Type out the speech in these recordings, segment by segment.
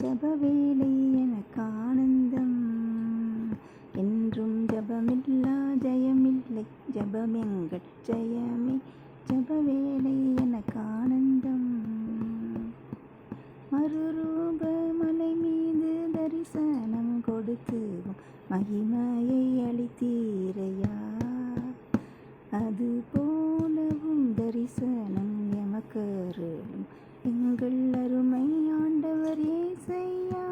ஜபவேளை எனக்கு ஆனந்தம், என்றும் ஜபமில்லா ஜெயமில்லை, ஜபமெங்கள் ஜெயமே. ஜபவேளை எனக்கு ஆனந்தம், மறுரூப மலை மீது தரிசனம் கொடுத்து மகிமையை அளித்தீரையா, அது போலவும் தரிசனம் எமக்கருளும் எங்கள் அருமை ஆண்டவர் ஏசையா.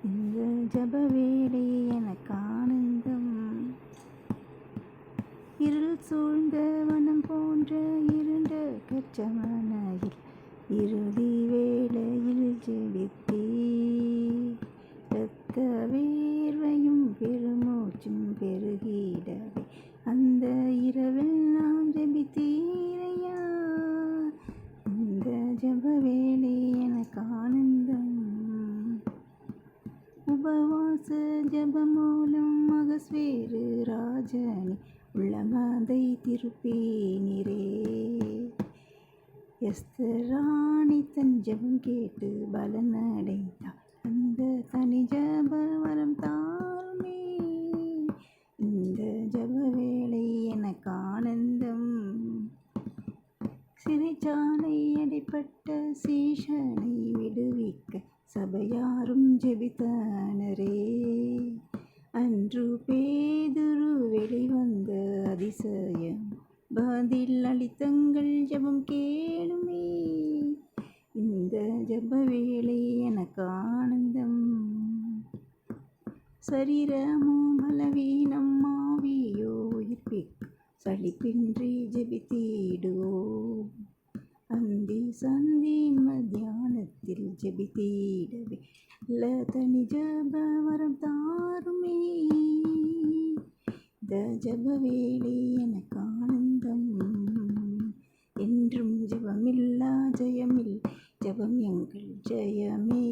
இந்த ஜபவேளை எனக்கு ஆனந்தம், இருள் சூழ்ந்த வனம் போன்ற இருண்ட கச்சமனையில் இறுதி வேளையில் ஜெபித்தே, இரத்த வேர்வையும் பெருமூச்சும் பெருகிடவே அந்த இரவெல்லாம் ஜெபித்தீரையா. இந்த ஜபவேளை எனக்கு ஆனந்தம், உபவாச ஜபம் மூலம் மகஸ்வேறு ராஜனி உள்ளமதை திருப்பேனிரே. எஸ்தராணி தன் ஜபம் கேட்டு பலனடைந்தாள், அந்த தனி ஜப வரம் தாருமே. இந்த ஜபவேளை எனக்கு ஆனந்தம், சிறைச்சாலை அடைப்பட்ட சீஷனை விடுவிக்க சபையாரும் ஜெபித்தனரே. அன்று பேதுரு வெளிவந்த அதிசயம், பதில் அளித்தங்கள் ஜபம் கேளுமே. இந்த ஜபவேளை எனக்கு ஆனந்தம், சரீரமோ பலவீனம் ஆவியோ உயிர்ப்பிக்க சலிப்பின்றி ஜெபித்திடுவோம். அந்தி சந்தி மத்தியானத்தில் ஜெபித்திடவே தனி ஜப வரம் தாருமே. இந்த ஜபவேளை எனக்கு ஆனந்தம், என்றும் ஜபமில்லா ஜெயமில், ஜபம் எங்கள் ஜெயமே.